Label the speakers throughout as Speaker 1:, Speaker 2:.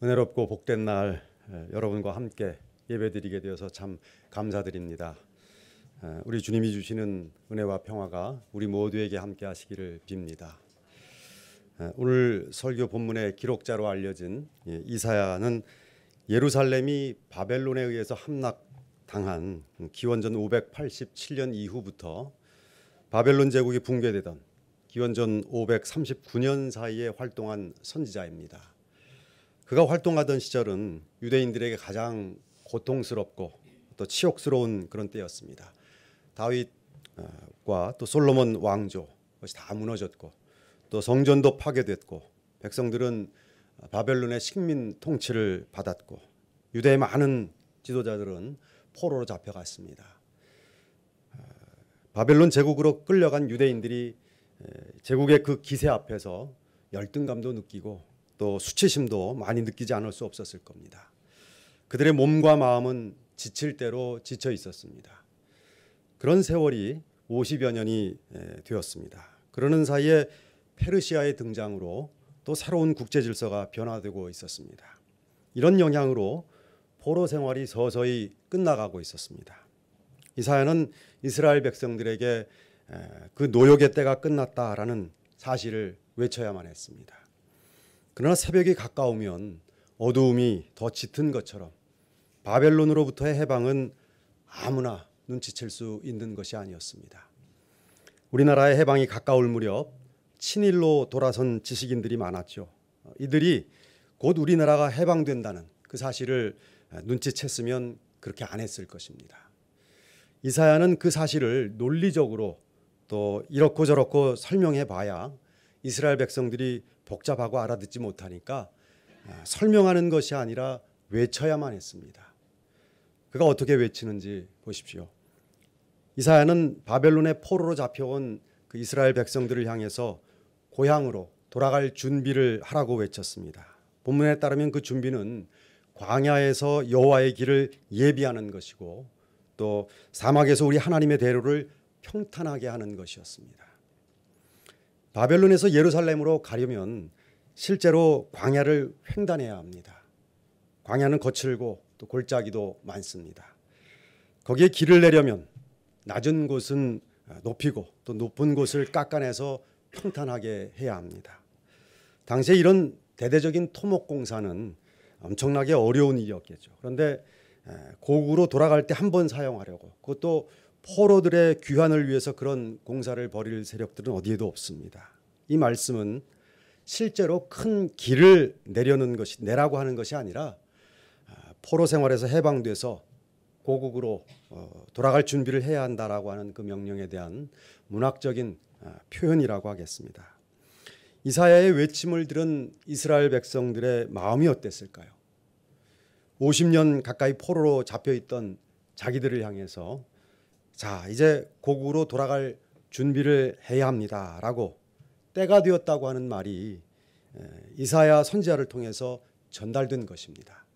Speaker 1: 은혜롭고 복된 날 여러분과 함께 예배드리게 되어서 참 감사드립니다. 우리 주님이 주시는 은혜와 평화가 우리 모두에게 함께 하시기를 빕니다. 오늘 설교 본문의 기록자로 알려진 이사야는 예루살렘이 바벨론에 의해서 함락당한 기원전 587년 이후부터 바벨론 제국이 붕괴되던 기원전 539년 사이에 활동한 선지자입니다. 그가 활동하던 시절은 유대인들에게 가장 고통스럽고 또 치욕스러운 그런 때였습니다. 다윗과 또 솔로몬 왕조 그것이 다 무너졌고 또 성전도 파괴됐고 백성들은 바벨론의 식민 통치를 받았고 유대의 많은 지도자들은 포로로 잡혀갔습니다. 바벨론 제국으로 끌려간 유대인들이 제국의 그 기세 앞에서 열등감도 느끼고 또 수치심도 많이 느끼지 않을 수 없었을 겁니다. 그들의 몸과 마음은 지칠 대로 지쳐 있었습니다. 그런 세월이 50여 년이 되었습니다. 그러는 사이에 페르시아의 등장으로 또 새로운 국제 질서가 변화되고 있었습니다. 이런 영향으로 포로 생활이 서서히 끝나가고 있었습니다. 이사야는 이스라엘 백성들에게 그 노역의 때가 끝났다라는 사실을 외쳐야만 했습니다. 그러나 새벽이 가까우면 어두움이 더 짙은 것처럼 바벨론으로부터의 해방은 아무나 눈치챌 수 있는 것이 아니었습니다. 우리나라의 해방이 가까울 무렵 친일로 돌아선 지식인들이 많았죠. 이들이 곧 우리나라가 해방된다는 그 사실을 눈치챘으면 그렇게 안 했을 것입니다. 이사야는 그 사실을 논리적으로 또 이렇고 저렇고 설명해 봐야 이스라엘 백성들이 복잡하고 알아듣지 못하니까 설명하는 것이 아니라 외쳐야만 했습니다. 그가 어떻게 외치는지 보십시오. 이사야는 바벨론의 포로로 잡혀온 그 이스라엘 백성들을 향해서 고향으로 돌아갈 준비를 하라고 외쳤습니다. 본문에 따르면 그 준비는 광야에서 여호와의 길을 예비하는 것이고 또 사막에서 우리 하나님의 대로를 평탄하게 하는 것이었습니다. 바벨론에서 예루살렘으로 가려면 실제로 광야를 횡단해야 합니다. 광야는 거칠고 또 골짜기도 많습니다. 거기에 길을 내려면 낮은 곳은 높이고 또 높은 곳을 깎아내서 평탄하게 해야 합니다. 당시에 이런 대대적인 토목 공사는 엄청나게 어려운 일이었겠죠. 그런데 고국으로 돌아갈 때 한 번 사용하려고 그것도 포로들의 귀환을 위해서 그런 공사를 벌일 세력들은 어디에도 없습니다. 이 말씀은 실제로 큰 길을 내라고 하는 것이 아니라 포로 생활에서 해방돼서 고국으로 돌아갈 준비를 해야 한다라고 하는 그 명령에 대한 문학적인 표현이라고 하겠습니다. 이사야의 외침을 들은 이스라엘 백성들의 마음이 어땠을까요? 50년 가까이 포로로 잡혀있던 자기들을 향해서 자, 이제 고국으로 돌아갈 준비를 해야 합니다라고 때가 되었다고 하는 말이 이사야 선지자를 통해서 전달된 것입니다.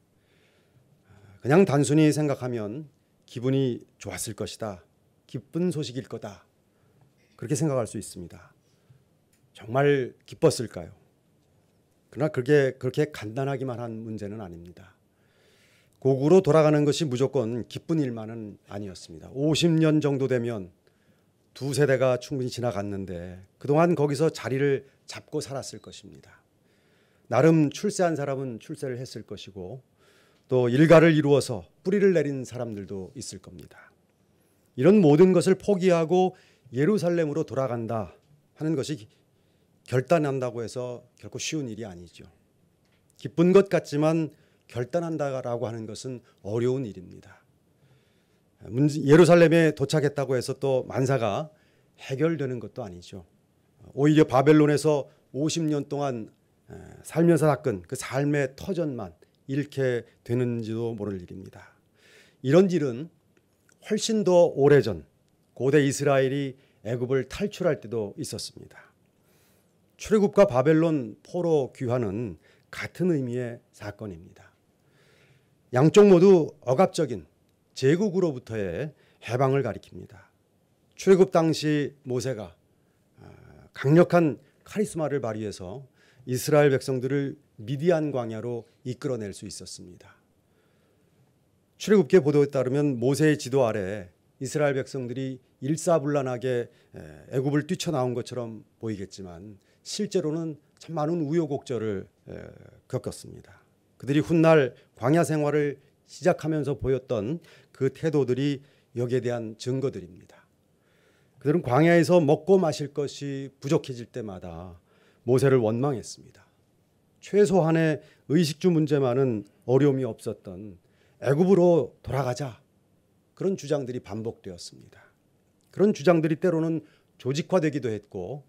Speaker 1: 그냥 단순히 생각하면 기분이 좋았을 것이다. 기쁜 소식일 거다. 그렇게 생각할 수 있습니다. 정말 기뻤을까요? 그러나 그렇게 간단하기만 한 문제는 아닙니다. 고국으로 돌아가는 것이 무조건 기쁜 일만은 아니었습니다. 50년 정도 되면 두 세대가 충분히 지나갔는데 그동안 거기서 자리를 잡고 살았을 것입니다. 나름 출세한 사람은 출세를 했을 것이고 또 일가를 이루어서 뿌리를 내린 사람들도 있을 겁니다. 이런 모든 것을 포기하고 예루살렘으로 돌아간다 하는 것이 결단한다고 해서 결코 쉬운 일이 아니죠. 기쁜 것 같지만 결단한다라고 하는 것은 어려운 일입니다. 예루살렘에 도착했다고 해서 또 만사가 해결되는 것도 아니죠. 오히려 바벨론에서 50년 동안 살면서 닦은 그 삶의 터전만 잃게 되는지도 모를 일입니다. 이런 일은 훨씬 더 오래전 고대 이스라엘이 애굽을 탈출할 때도 있었습니다. 출애굽과 바벨론 포로 귀환은 같은 의미의 사건입니다. 양쪽 모두 억압적인 제국으로부터의 해방을 가리킵니다. 출애굽 당시 모세가 강력한 카리스마를 발휘해서 이스라엘 백성들을 미디안 광야로 이끌어낼 수 있었습니다. 출애굽기 보도에 따르면 모세의 지도 아래 이스라엘 백성들이 일사불란하게 애굽을 뛰쳐나온 것처럼 보이겠지만 실제로는 참 많은 우여곡절을 겪었습니다. 그들이 훗날 광야 생활을 시작하면서 보였던 그 태도들이 여기에 대한 증거들입니다. 그들은 광야에서 먹고 마실 것이 부족해질 때마다 모세를 원망했습니다. 최소한의 의식주 문제만은 어려움이 없었던 애굽으로 돌아가자, 그런 주장들이 반복되었습니다. 그런 주장들이 때로는 조직화되기도 했고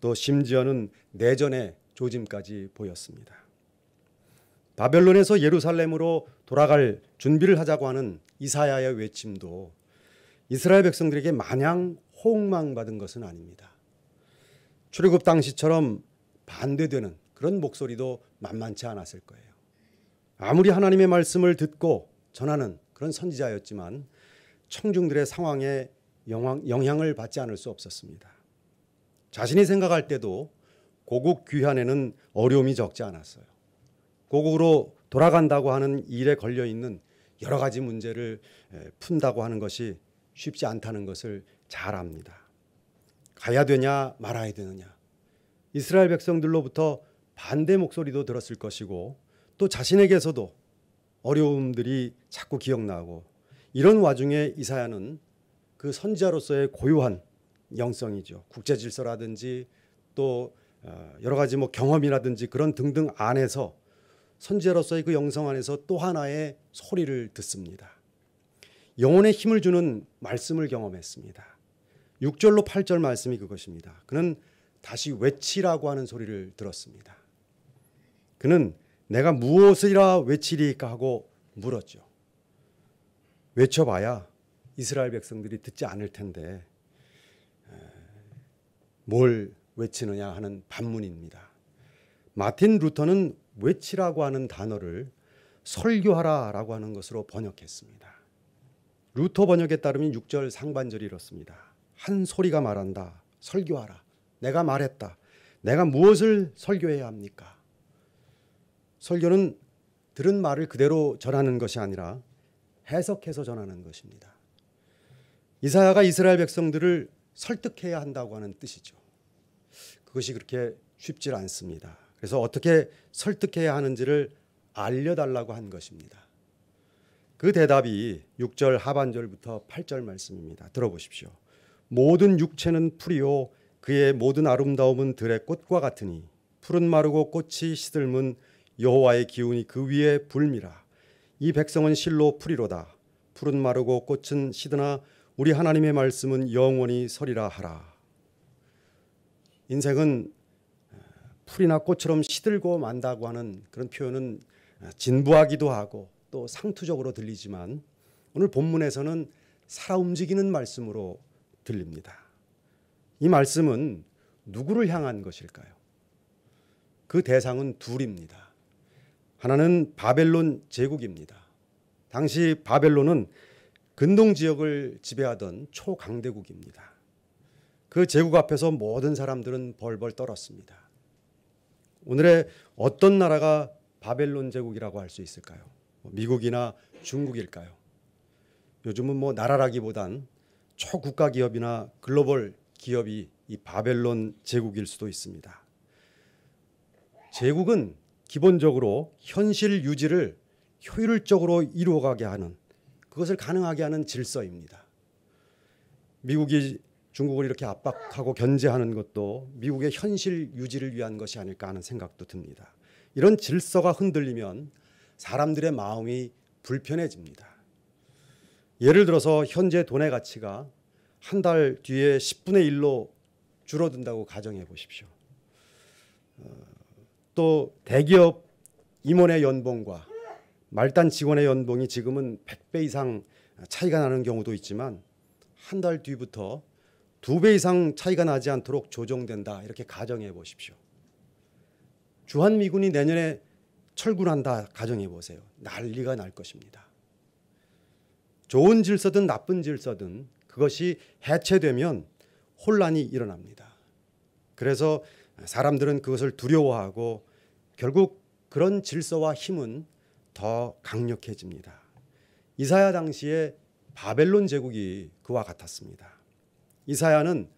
Speaker 1: 또 심지어는 내전의 조짐까지 보였습니다. 바벨론에서 예루살렘으로 돌아갈 준비를 하자고 하는 이사야의 외침도 이스라엘 백성들에게 마냥 호응망받은 것은 아닙니다. 출애굽 당시처럼 반대되는 그런 목소리도 만만치 않았을 거예요. 아무리 하나님의 말씀을 듣고 전하는 그런 선지자였지만 청중들의 상황에 영향을 받지 않을 수 없었습니다. 자신이 생각할 때도 고국 귀환에는 어려움이 적지 않았어요. 고국으로 돌아간다고 하는 일에 걸려있는 여러 가지 문제를 푼다고 하는 것이 쉽지 않다는 것을 잘 압니다. 가야 되냐 말아야 되느냐, 이스라엘 백성들로부터 반대 목소리도 들었을 것이고 또 자신에게서도 어려움들이 자꾸 기억나고, 이런 와중에 이사야는 그 선지자로서의 고유한 영성이죠. 국제 질서라든지 또 여러 가지 경험이라든지 그런 등등 안에서 선지자로서의 그 영성 안에서 또 하나의 소리를 듣습니다. 영혼에 힘을 주는 말씀을 경험했습니다. 6절로 8절 말씀이 그것입니다. 그는 다시 외치라고 하는 소리를 들었습니다. 그는 내가 무엇이라 외치리까 하고 물었죠. 외쳐봐야 이스라엘 백성들이 듣지 않을 텐데 뭘 외치느냐 하는 반문입니다. 마틴 루터는 외치라고 하는 단어를 설교하라라고 하는 것으로 번역했습니다. 루터 번역에 따르면 6절 상반절이 이렇습니다. 한 소리가 말한다. 설교하라. 내가 말했다. 내가 무엇을 설교해야 합니까? 설교는 들은 말을 그대로 전하는 것이 아니라 해석해서 전하는 것입니다. 이사야가 이스라엘 백성들을 설득해야 한다고 하는 뜻이죠. 그것이 그렇게 쉽지 않습니다. 그래서 어떻게 설득해야 하는지를 알려달라고 한 것입니다. 그 대답이 6절 하반절부터 8절 말씀입니다. 들어보십시오. 모든 육체는 풀이요 그의 모든 아름다움은 들의 꽃과 같으니 풀은 마르고 꽃이 시들문 여호와의 기운이 그 위에 불미라. 이 백성은 실로 풀이로다. 풀은 마르고 꽃은 시드나 우리 하나님의 말씀은 영원히 서리라 하라. 인생은 풀이나 꽃처럼 시들고 만다고 하는 그런 표현은 진부하기도 하고 또 상투적으로 들리지만 오늘 본문에서는 살아 움직이는 말씀으로 들립니다. 이 말씀은 누구를 향한 것일까요? 그 대상은 둘입니다. 하나는 바벨론 제국입니다. 당시 바벨론은 근동 지역을 지배하던 초강대국입니다. 그 제국 앞에서 모든 사람들은 벌벌 떨었습니다. 오늘의 어떤 나라가 바벨론 제국이라고 할 수 있을까요? 미국이나 중국일까요? 요즘은 나라라기보단 초국가 기업이나 글로벌 기업이 이 바벨론 제국일 수도 있습니다. 제국은 기본적으로 현실 유지를 효율적으로 이루어가게 하는, 그것을 가능하게 하는 질서입니다. 미국이 중국을 이렇게 압박하고 견제하는 것도 미국의 현실 유지를 위한 것이 아닐까 하는 생각도 듭니다. 이런 질서가 흔들리면 사람들의 마음이 불편해집니다. 예를 들어서 현재 돈의 가치가 한 달 뒤에 10분의 1로 줄어든다고 가정해 보십시오. 또 대기업 임원의 연봉과 말단 직원의 연봉이 지금은 100배 이상 차이가 나는 경우도 있지만 한 달 뒤부터 2배 이상 차이가 나지 않도록 조정된다, 이렇게 가정해 보십시오. 주한미군이 내년에 철군한다 가정해 보세요. 난리가 날 것입니다. 좋은 질서든 나쁜 질서든 그것이 해체되면 혼란이 일어납니다. 그래서 사람들은 그것을 두려워하고 결국 그런 질서와 힘은 더 강력해집니다. 이사야 당시에 바벨론 제국이 그와 같았습니다. 이사야는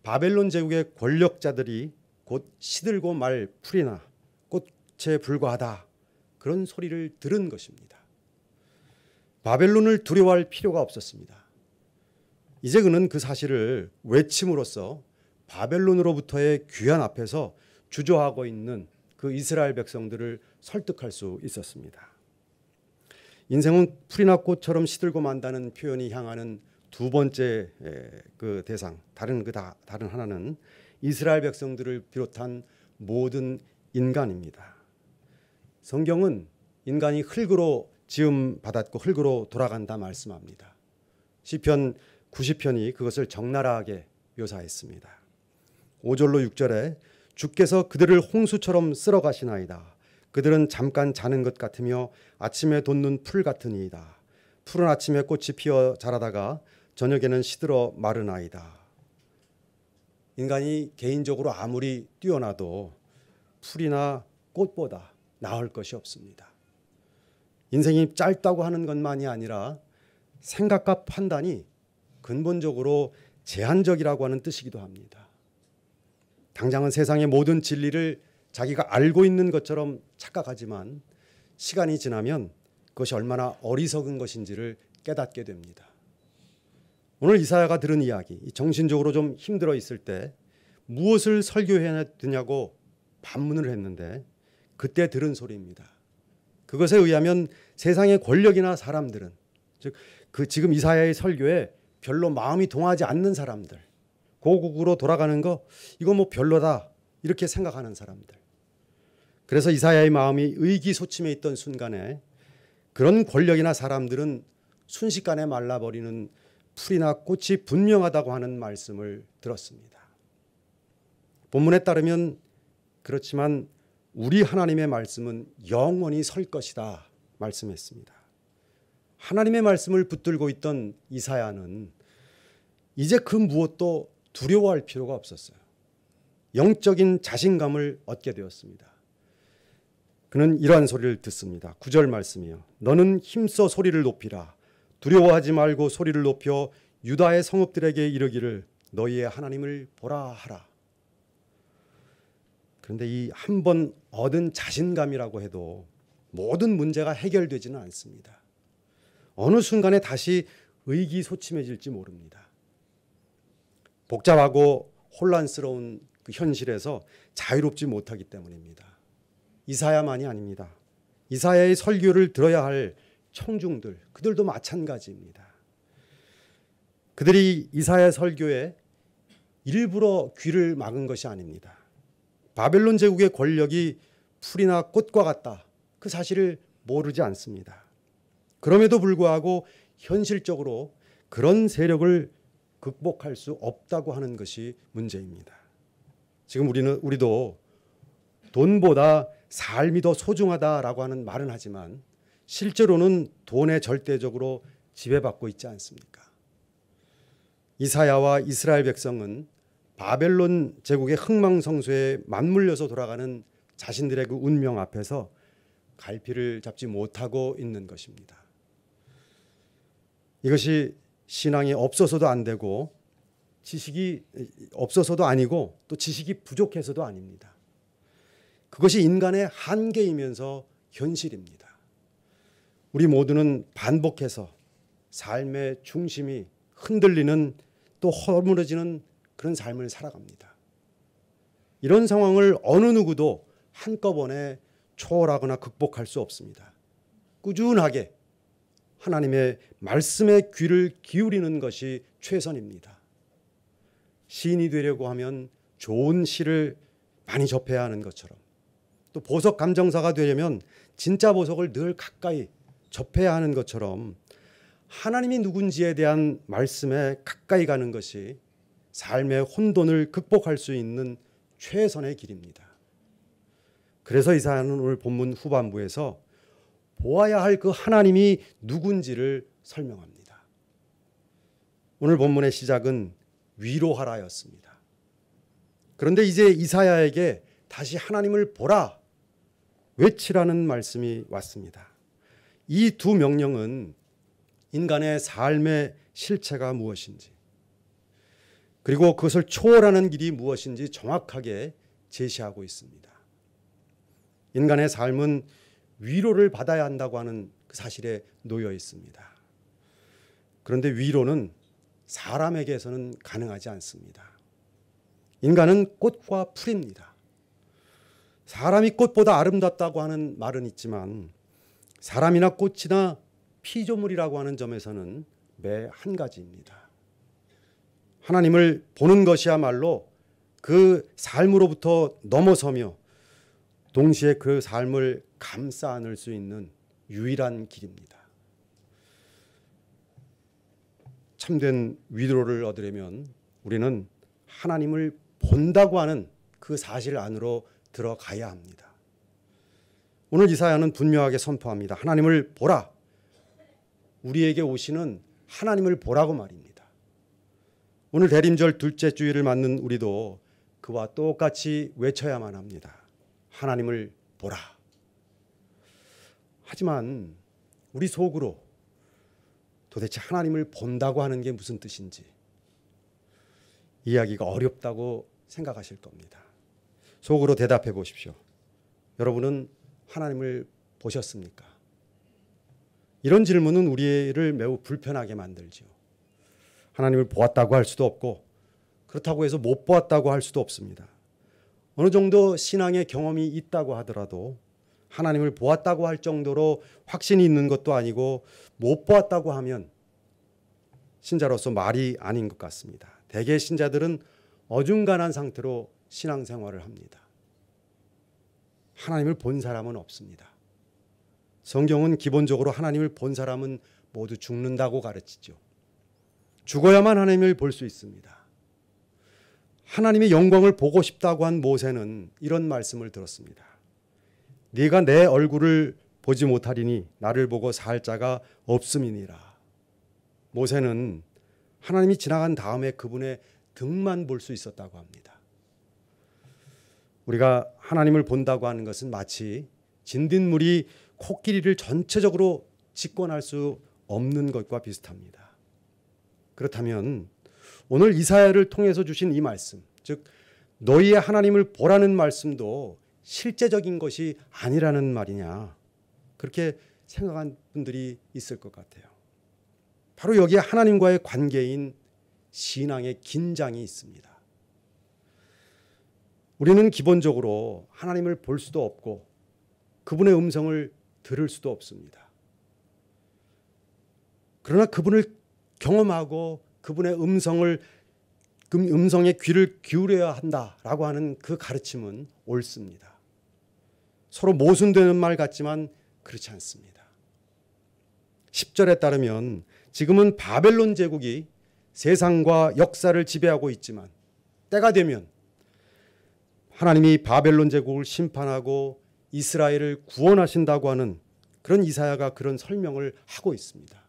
Speaker 1: 바벨론 제국의 권력자들이 곧 시들고 말 풀이나 꽃에 불과하다 그런 소리를 들은 것입니다. 바벨론을 두려워할 필요가 없었습니다. 이제 그는 그 사실을 외침으로써 바벨론으로부터의 귀환 앞에서 주저하고 있는 그 이스라엘 백성들을 설득할 수 있었습니다. 인생은 풀이나 꽃처럼 시들고 만다는 표현이 향하는 두 번째 그 대상, 다른 하나는 이스라엘 백성들을 비롯한 모든 인간입니다. 성경은 인간이 흙으로 지음 받았고 흙으로 돌아간다 말씀합니다. 시편 90편이 그것을 적나라하게 묘사했습니다. 5절로 6절에 주께서 그들을 홍수처럼 쓸어 가시나이다. 그들은 잠깐 자는 것 같으며 아침에 돋는 풀 같으니이다. 푸른 아침에 꽃이 피어 자라다가 저녁에는 시들어 마르나이다. 인간이 개인적으로 아무리 뛰어나도 풀이나 꽃보다 나을 것이 없습니다. 인생이 짧다고 하는 것만이 아니라 생각과 판단이 근본적으로 제한적이라고 하는 뜻이기도 합니다. 당장은 세상의 모든 진리를 자기가 알고 있는 것처럼 착각하지만 시간이 지나면 그것이 얼마나 어리석은 것인지를 깨닫게 됩니다. 오늘 이사야가 들은 이야기, 정신적으로 좀 힘들어 있을 때 무엇을 설교해야 되냐고 반문을 했는데 그때 들은 소리입니다. 그것에 의하면 세상의 권력이나 사람들은, 즉 지금 이사야의 설교에 별로 마음이 동하지 않는 사람들, 고국으로 돌아가는 거 이거 뭐 별로다 이렇게 생각하는 사람들. 그래서 이사야의 마음이 의기소침해 있던 순간에 그런 권력이나 사람들은 순식간에 말라버리는 풀이나 꽃이 분명하다고 하는 말씀을 들었습니다. 본문에 따르면 그렇지만 우리 하나님의 말씀은 영원히 설 것이다 말씀했습니다. 하나님의 말씀을 붙들고 있던 이사야는 이제 그 무엇도 두려워할 필요가 없었어요. 영적인 자신감을 얻게 되었습니다. 그는 이러한 소리를 듣습니다. 9절 말씀이요. 너는 힘써 소리를 높이라. 두려워하지 말고 소리를 높여 유다의 성읍들에게 이르기를 너희의 하나님을 보라 하라. 그런데 이 한 번 얻은 자신감이라고 해도 모든 문제가 해결되지는 않습니다. 어느 순간에 다시 의기소침해질지 모릅니다. 복잡하고 혼란스러운 그 현실에서 자유롭지 못하기 때문입니다. 이사야만이 아닙니다. 이사야의 설교를 들어야 할 청중들, 그들도 마찬가지입니다. 그들이 이사야 설교에 일부러 귀를 막은 것이 아닙니다. 바벨론 제국의 권력이 풀이나 꽃과 같다. 그 사실을 모르지 않습니다. 그럼에도 불구하고 현실적으로 그런 세력을 극복할 수 없다고 하는 것이 문제입니다. 지금 우리도 돈보다 삶이 더 소중하다라고 하는 말은 하지만 실제로는 돈에 절대적으로 지배받고 있지 않습니까? 이사야와 이스라엘 백성은 바벨론 제국의 흥망성쇠에 맞물려서 돌아가는 자신들의 그 운명 앞에서 갈피를 잡지 못하고 있는 것입니다. 이것이 신앙이 없어서도 안 되고 지식이 없어서도 아니고 또 지식이 부족해서도 아닙니다. 그것이 인간의 한계이면서 현실입니다. 우리 모두는 반복해서 삶의 중심이 흔들리는 또 허물어지는 그런 삶을 살아갑니다. 이런 상황을 어느 누구도 한꺼번에 초월하거나 극복할 수 없습니다. 꾸준하게 하나님의 말씀에 귀를 기울이는 것이 최선입니다. 시인이 되려고 하면 좋은 시를 많이 접해야 하는 것처럼 또 보석 감정사가 되려면 진짜 보석을 늘 가까이 접해야 하는 것처럼 하나님이 누군지에 대한 말씀에 가까이 가는 것이 삶의 혼돈을 극복할 수 있는 최선의 길입니다. 그래서 이사야는 오늘 본문 후반부에서 보아야 할 그 하나님이 누군지를 설명합니다. 오늘 본문의 시작은 위로하라였습니다. 그런데 이제 이사야에게 다시 하나님을 보라, 외치라는 말씀이 왔습니다. 이 두 명령은 인간의 삶의 실체가 무엇인지, 그리고 그것을 초월하는 길이 무엇인지 정확하게 제시하고 있습니다. 인간의 삶은 위로를 받아야 한다고 하는 그 사실에 놓여 있습니다. 그런데 위로는 사람에게서는 가능하지 않습니다. 인간은 꽃과 풀입니다. 사람이 꽃보다 아름답다고 하는 말은 있지만 사람이나 꽃이나 피조물이라고 하는 점에서는 매 한 가지입니다. 하나님을 보는 것이야말로 그 삶으로부터 넘어서며 동시에 그 삶을 감싸 안을 수 있는 유일한 길입니다. 참된 위로를 얻으려면 우리는 하나님을 본다고 하는 그 사실 안으로 들어가야 합니다. 오늘 이사야는 분명하게 선포합니다. 하나님을 보라. 우리에게 오시는 하나님을 보라고 말입니다. 오늘 대림절 둘째 주일을 맞는 우리도 그와 똑같이 외쳐야만 합니다. 하나님을 보라. 하지만 우리 속으로 도대체 하나님을 본다고 하는 게 무슨 뜻인지 이야기가 어렵다고 생각하실 겁니다. 속으로 대답해 보십시오. 여러분은 하나님을 보셨습니까? 이런 질문은 우리를 매우 불편하게 만들죠. 하나님을 보았다고 할 수도 없고 그렇다고 해서 못 보았다고 할 수도 없습니다. 어느 정도 신앙의 경험이 있다고 하더라도 하나님을 보았다고 할 정도로 확신이 있는 것도 아니고 못 보았다고 하면 신자로서 말이 아닌 것 같습니다. 대개 신자들은 어중간한 상태로 신앙생활을 합니다. 하나님을 본 사람은 없습니다. 성경은 기본적으로 하나님을 본 사람은 모두 죽는다고 가르치죠. 죽어야만 하나님을 볼 수 있습니다. 하나님의 영광을 보고 싶다고 한 모세는 이런 말씀을 들었습니다. 네가 내 얼굴을 보지 못하리니 나를 보고 살 자가 없음이니라. 모세는 하나님이 지나간 다음에 그분의 등만 볼 수 있었다고 합니다. 우리가 하나님을 본다고 하는 것은 마치 진딧물이 코끼리를 전체적으로 집권할 수 없는 것과 비슷합니다. 그렇다면 오늘 이사야를 통해서 주신 이 말씀, 즉 너희의 하나님을 보라는 말씀도 실제적인 것이 아니라는 말이냐, 그렇게 생각한 분들이 있을 것 같아요. 바로 여기에 하나님과의 관계인 신앙의 긴장이 있습니다. 우리는 기본적으로 하나님을 볼 수도 없고 그분의 음성을 들을 수도 없습니다. 그러나 그분을 경험하고 그분의 음성에 귀를 기울여야 한다라고 하는 그 가르침은 옳습니다. 서로 모순되는 말 같지만 그렇지 않습니다. 10절에 따르면 지금은 바벨론 제국이 세상과 역사를 지배하고 있지만 때가 되면 하나님이 바벨론 제국을 심판하고 이스라엘을 구원하신다고 하는 그런 이사야가 그런 설명을 하고 있습니다.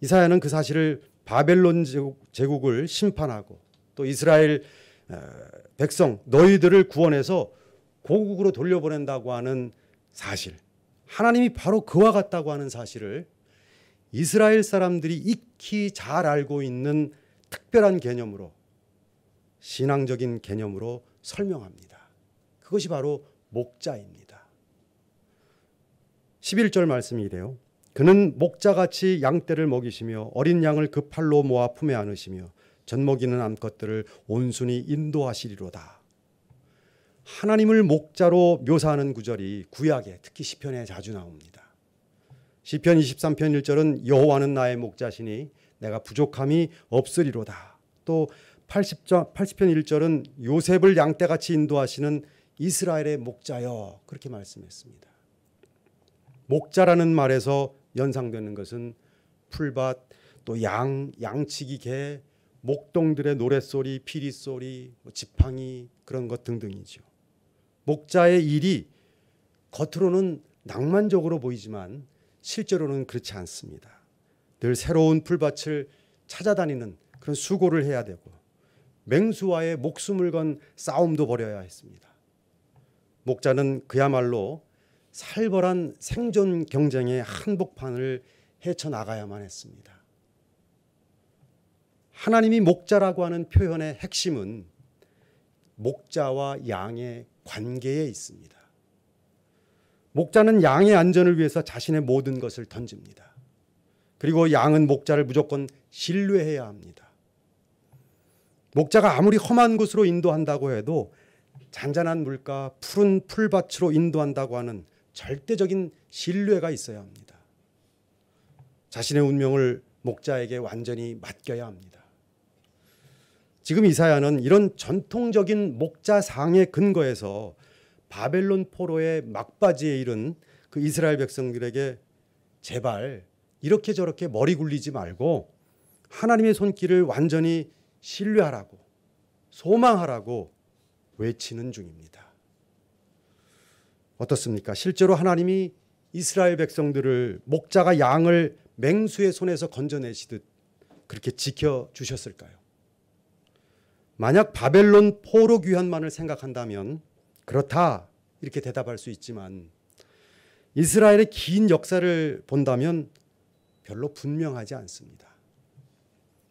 Speaker 1: 이사야는 그 사실을 바벨론 제국을 심판하고 또 이스라엘 백성 너희들을 구원해서 고국으로 돌려보낸다고 하는 사실, 하나님이 바로 그와 같다고 하는 사실을 이스라엘 사람들이 익히 잘 알고 있는 특별한 개념으로, 신앙적인 개념으로 설명합니다. 그것이 바로 목자입니다. 11절 말씀이 이래요. 그는 목자같이 양떼를 먹이시며 어린 양을 그 팔로 모아 품에 안으시며 젖먹이는 암컷들을 온순히 인도하시리로다. 하나님을 목자로 묘사하는 구절이 구약에 특히 시편에 자주 나옵니다. 시편 23편 1절은 여호와는 나의 목자시니 내가 부족함이 없으리로다. 또 80편 1절은 요셉을 양떼같이 인도하시는 이스라엘의 목자여, 그렇게 말씀했습니다. 목자라는 말에서 연상되는 것은 풀밭, 또 양치기 개, 목동들의 노랫소리, 피리소리, 지팡이 그런 것 등등이죠. 목자의 일이 겉으로는 낭만적으로 보이지만 실제로는 그렇지 않습니다. 늘 새로운 풀밭을 찾아다니는 그런 수고를 해야 되고 맹수와의 목숨을 건 싸움도 벌여야 했습니다. 목자는 그야말로 살벌한 생존 경쟁의 한복판을 헤쳐나가야만 했습니다. 하나님이 목자라고 하는 표현의 핵심은 목자와 양의 관계에 있습니다. 목자는 양의 안전을 위해서 자신의 모든 것을 던집니다. 그리고 양은 목자를 무조건 신뢰해야 합니다. 목자가 아무리 험한 곳으로 인도한다고 해도 잔잔한 물가, 푸른 풀밭으로 인도한다고 하는 절대적인 신뢰가 있어야 합니다. 자신의 운명을 목자에게 완전히 맡겨야 합니다. 지금 이사야는 이런 전통적인 목자상의 근거에서 바벨론 포로의 막바지에 이른 그 이스라엘 백성들에게 제발 이렇게 저렇게 머리 굴리지 말고 하나님의 손길을 완전히 신뢰하라고, 소망하라고 외치는 중입니다. 어떻습니까? 실제로 하나님이 이스라엘 백성들을 목자가 양을 맹수의 손에서 건져내시듯 그렇게 지켜주셨을까요? 만약 바벨론 포로 귀환만을 생각한다면 그렇다 이렇게 대답할 수 있지만 이스라엘의 긴 역사를 본다면 별로 분명하지 않습니다.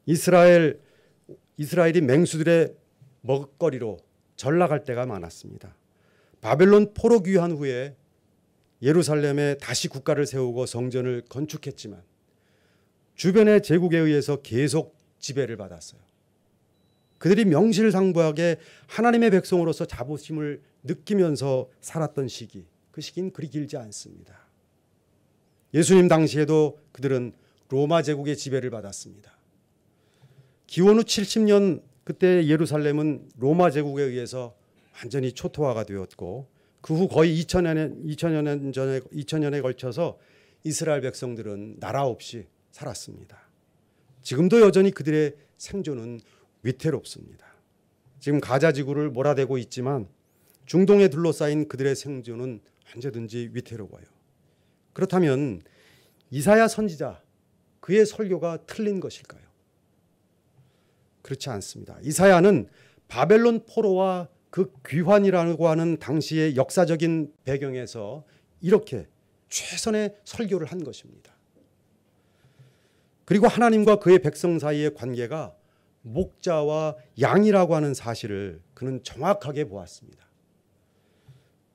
Speaker 1: 이스라엘이 맹수들의 먹거리로 전락할 때가 많았습니다. 바벨론 포로 귀환 후에 예루살렘에 다시 국가를 세우고 성전을 건축했지만 주변의 제국에 의해서 계속 지배를 받았어요. 그들이 명실상부하게 하나님의 백성으로서 자부심을 느끼면서 살았던 시기, 그 시기는 그리 길지 않습니다. 예수님 당시에도 그들은 로마 제국의 지배를 받았습니다. 기원 후 70년 그때 예루살렘은 로마 제국에 의해서 완전히 초토화가 되었고 그 후 거의 2000년에 걸쳐서 이스라엘 백성들은 나라 없이 살았습니다. 지금도 여전히 그들의 생존은 위태롭습니다. 지금 가자 지구를 몰아대고 있지만 중동에 둘러싸인 그들의 생존은 언제든지 위태로워요. 그렇다면 이사야 선지자 그의 설교가 틀린 것일까요? 그렇지 않습니다. 이사야는 바벨론 포로와 그 귀환이라고 하는 당시의 역사적인 배경에서 이렇게 최선의 설교를 한 것입니다. 그리고 하나님과 그의 백성 사이의 관계가 목자와 양이라고 하는 사실을 그는 정확하게 보았습니다.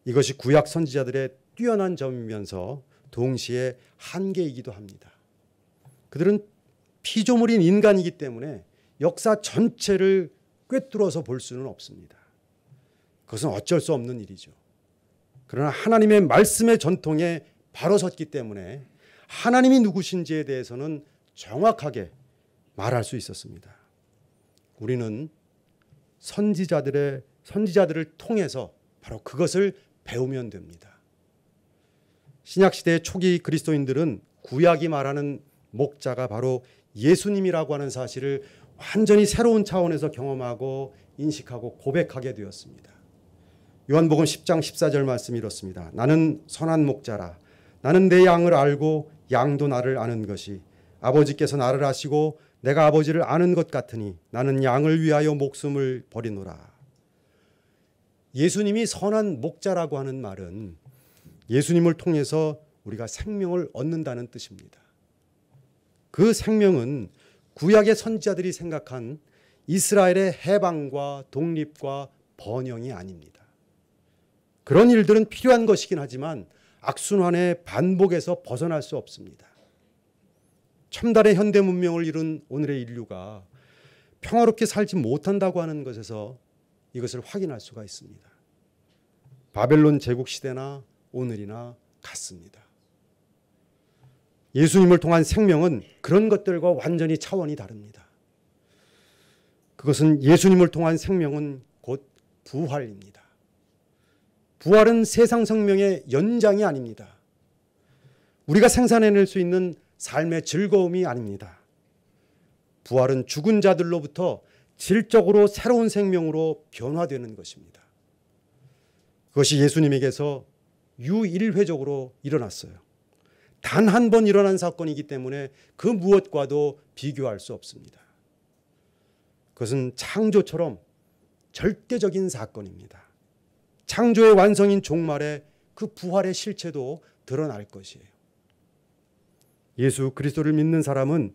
Speaker 1: 이것이 구약 선지자들의 뛰어난 점이면서 동시에 한계이기도 합니다. 그들은 피조물인 인간이기 때문에 역사 전체를 꿰뚫어서 볼 수는 없습니다. 그것은 어쩔 수 없는 일이죠. 그러나 하나님의 말씀의 전통에 바로 섰기 때문에 하나님이 누구신지에 대해서는 정확하게 말할 수 있었습니다. 우리는 선지자들을 통해서 바로 그것을 배우면 됩니다. 신약시대의 초기 그리스도인들은 구약이 말하는 목자가 바로 예수님이라고 하는 사실을 완전히 새로운 차원에서 경험하고 인식하고 고백하게 되었습니다. 요한복음 10장 14절 말씀이 이렇습니다. 나는 선한 목자라. 나는 내 양을 알고 양도 나를 아는 것이 아버지께서 나를 아시고 내가 아버지를 아는 것 같으니 나는 양을 위하여 목숨을 버리노라. 예수님이 선한 목자라고 하는 말은 예수님을 통해서 우리가 생명을 얻는다는 뜻입니다. 그 생명은 구약의 선지자들이 생각한 이스라엘의 해방과 독립과 번영이 아닙니다. 그런 일들은 필요한 것이긴 하지만 악순환의 반복에서 벗어날 수 없습니다. 첨단의 현대 문명을 이룬 오늘의 인류가 평화롭게 살지 못한다고 하는 것에서 이것을 확인할 수가 있습니다. 바벨론 제국 시대나 오늘이나 같습니다. 예수님을 통한 생명은 그런 것들과 완전히 차원이 다릅니다. 그것은 예수님을 통한 생명은 곧 부활입니다. 부활은 세상 생명의 연장이 아닙니다. 우리가 생산해낼 수 있는 삶의 즐거움이 아닙니다. 부활은 죽은 자들로부터 질적으로 새로운 생명으로 변화되는 것입니다. 그것이 예수님에게서 유일회적으로 일어났어요. 단 한 번 일어난 사건이기 때문에 그 무엇과도 비교할 수 없습니다. 그것은 창조처럼 절대적인 사건입니다. 창조의 완성인 종말에 그 부활의 실체도 드러날 것이에요. 예수 그리스도를 믿는 사람은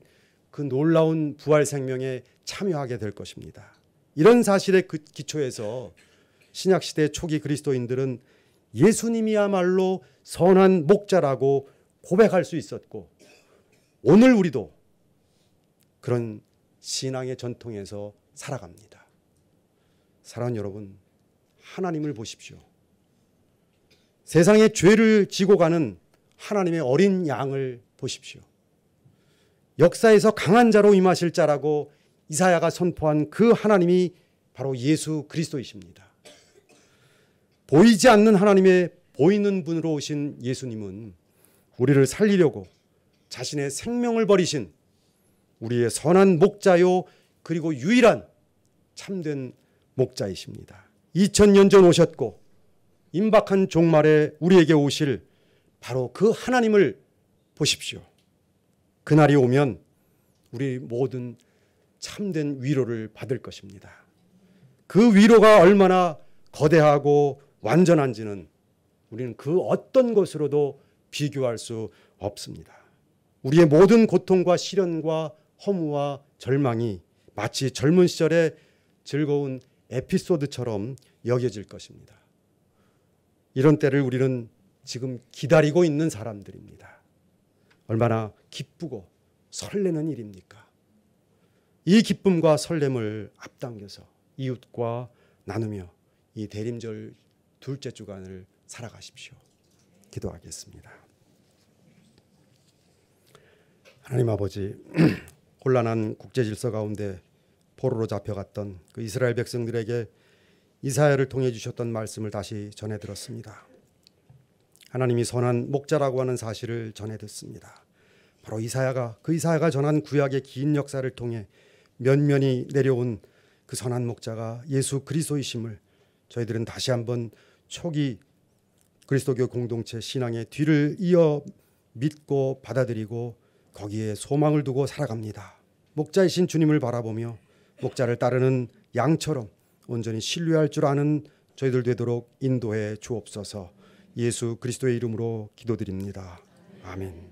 Speaker 1: 그 놀라운 부활 생명에 참여하게 될 것입니다. 이런 사실의 그 기초에서 신약시대 초기 그리스도인들은 예수님이야말로 선한 목자라고 고백할 수 있었고, 오늘 우리도 그런 신앙의 전통에서 살아갑니다. 사랑하는 여러분, 하나님을 보십시오. 세상의 죄를 지고 가는 하나님의 어린 양을 보십시오. 역사에서 강한 자로 임하실 자라고 이사야가 선포한 그 하나님이 바로 예수 그리스도이십니다. 보이지 않는 하나님의 보이는 분으로 오신 예수님은 우리를 살리려고 자신의 생명을 버리신 우리의 선한 목자요, 그리고 유일한 참된 목자이십니다. 2000년 전 오셨고 임박한 종말에 우리에게 오실 바로 그 하나님을 보십시오. 그날이 오면 우리 모든 참된 위로를 받을 것입니다. 그 위로가 얼마나 거대하고 완전한지는 우리는 그 어떤 것으로도 비교할 수 없습니다. 우리의 모든 고통과 시련과 허무와 절망이 마치 젊은 시절의 즐거운 에피소드처럼 여겨질 것입니다. 이런 때를 우리는 지금 기다리고 있는 사람들입니다. 얼마나 기쁘고 설레는 일입니까? 이 기쁨과 설렘을 앞당겨서 이웃과 나누며 이 대림절 둘째 주간을 살아가십시오. 기도하겠습니다. 하나님 아버지, 혼란한 국제 질서 가운데 포로로 잡혀갔던 그 이스라엘 백성들에게 이사야를 통해 주셨던 말씀을 다시 전해 들었습니다. 하나님이 선한 목자라고 하는 사실을 전해 듣습니다. 바로 이사야가 전한 구약의 긴 역사를 통해 면면이 내려온 그 선한 목자가 예수 그리스도이심을 저희들은 다시 한번 초기 그리스도교 공동체 신앙의 뒤를 이어 믿고 받아들이고 거기에 소망을 두고 살아갑니다. 목자이신 주님을 바라보며 목자를 따르는 양처럼 온전히 신뢰할 줄 아는 저희들 되도록 인도해 주옵소서. 예수 그리스도의 이름으로 기도드립니다. 아멘.